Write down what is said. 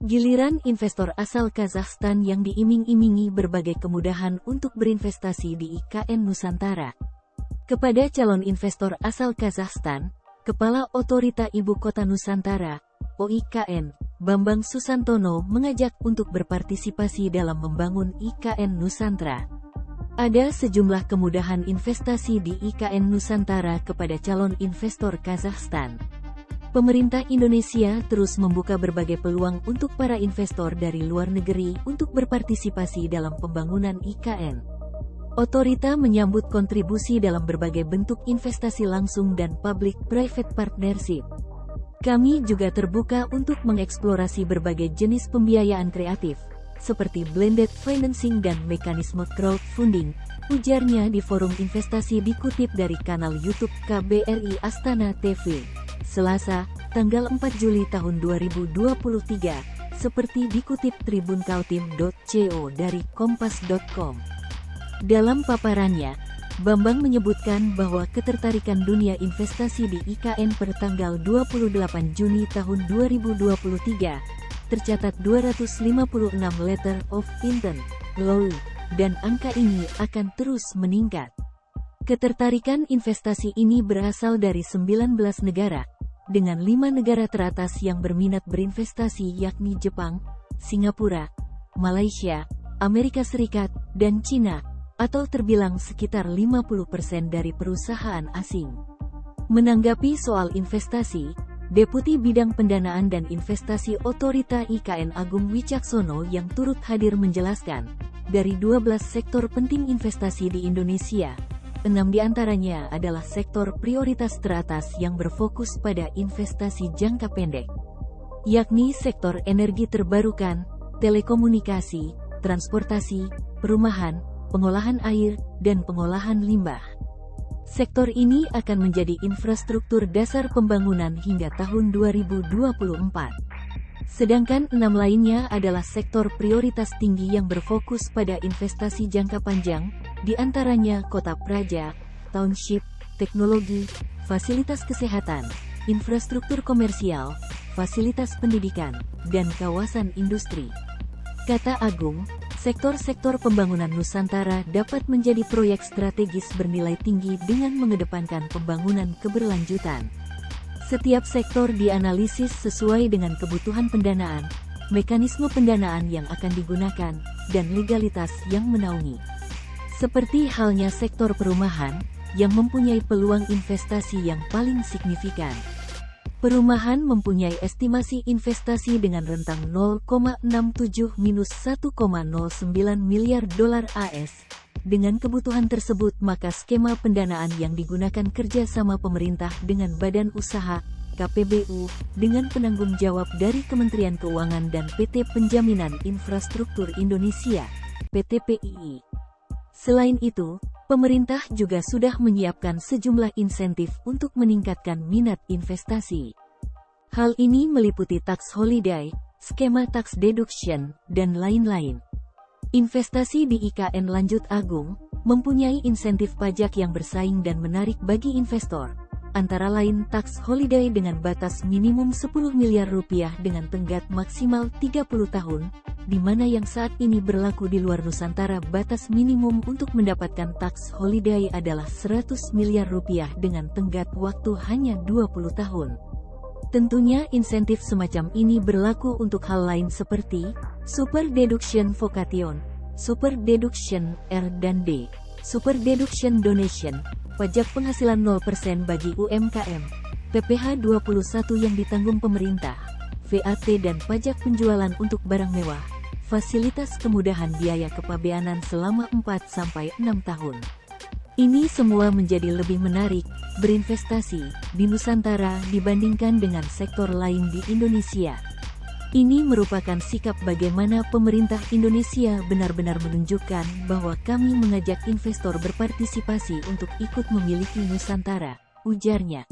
Giliran investor asal Kazakhstan yang diiming-imingi berbagai kemudahan untuk berinvestasi di IKN Nusantara. Kepada calon investor asal Kazakhstan, Kepala Otorita Ibu Kota Nusantara, OIKN, Bambang Susantono mengajak untuk berpartisipasi dalam membangun IKN Nusantara. Ada sejumlah kemudahan investasi di IKN Nusantara kepada calon investor Kazakhstan. Pemerintah Indonesia terus membuka berbagai peluang untuk para investor dari luar negeri untuk berpartisipasi dalam pembangunan IKN. Otorita menyambut kontribusi dalam berbagai bentuk investasi langsung dan public-private partnership. Kami juga terbuka untuk mengeksplorasi berbagai jenis pembiayaan kreatif, seperti blended financing dan mekanisme crowdfunding, ujarnya di forum investasi dikutip dari kanal YouTube KBRI Astana TV. Selasa, tanggal 4 Juli tahun 2023, seperti dikutip tribunkaltim.co dari kompas.com. Dalam paparannya, Bambang menyebutkan bahwa ketertarikan dunia investasi di IKN per tanggal 28 Juni tahun 2023, tercatat 256 letter of intent, LOI, dan angka ini akan terus meningkat. Ketertarikan investasi ini berasal dari 19 negara, dengan 5 negara teratas yang berminat berinvestasi yakni Jepang, Singapura, Malaysia, Amerika Serikat, dan Cina, atau terbilang sekitar 50% dari perusahaan asing. Menanggapi soal investasi, Deputi Bidang Pendanaan dan Investasi Otorita IKN Agung Wicaksono yang turut hadir menjelaskan, dari 12 sektor penting investasi di Indonesia, 6 diantaranya adalah sektor prioritas teratas yang berfokus pada investasi jangka pendek, yakni sektor energi terbarukan, telekomunikasi, transportasi, perumahan, pengolahan air, dan pengolahan limbah. Sektor ini akan menjadi infrastruktur dasar pembangunan hingga tahun 2024. Sedangkan 6 lainnya adalah sektor prioritas tinggi yang berfokus pada investasi jangka panjang, di antaranya kota praja, township, teknologi, fasilitas kesehatan, infrastruktur komersial, fasilitas pendidikan, dan kawasan industri. Kata Agung, sektor-sektor pembangunan Nusantara dapat menjadi proyek strategis bernilai tinggi dengan mengedepankan pembangunan keberlanjutan. Setiap sektor dianalisis sesuai dengan kebutuhan pendanaan, mekanisme pendanaan yang akan digunakan, dan legalitas yang menaungi. Seperti halnya sektor perumahan, yang mempunyai peluang investasi yang paling signifikan. Perumahan mempunyai estimasi investasi dengan rentang 0,67-1,09 miliar dolar AS. Dengan kebutuhan tersebut, maka skema pendanaan yang digunakan kerjasama pemerintah dengan badan usaha, KPBU, dengan penanggung jawab dari Kementerian Keuangan dan PT Penjaminan Infrastruktur Indonesia, PT PII. Selain itu, pemerintah juga sudah menyiapkan sejumlah insentif untuk meningkatkan minat investasi. Hal ini meliputi tax holiday, skema tax deduction, dan lain-lain. Investasi di IKN Lanjut Agung mempunyai insentif pajak yang bersaing dan menarik bagi investor, antara lain tax holiday dengan batas minimum 10 miliar rupiah dengan tenggat maksimal 30 tahun, di mana yang saat ini berlaku di luar Nusantara batas minimum untuk mendapatkan tax holiday adalah 100 miliar rupiah dengan tenggat waktu hanya 20 tahun. Tentunya insentif semacam ini berlaku untuk hal lain seperti Super Deduction Vocation, Super Deduction R&D, Super Deduction Donation, pajak penghasilan 0% bagi UMKM, PPh 21 yang ditanggung pemerintah, VAT dan pajak penjualan untuk barang mewah, fasilitas kemudahan biaya kepabeanan selama 4-6 tahun. Ini semua menjadi lebih menarik berinvestasi di Nusantara dibandingkan dengan sektor lain di Indonesia. Ini merupakan sikap bagaimana pemerintah Indonesia benar-benar menunjukkan bahwa kami mengajak investor berpartisipasi untuk ikut memiliki Nusantara, ujarnya.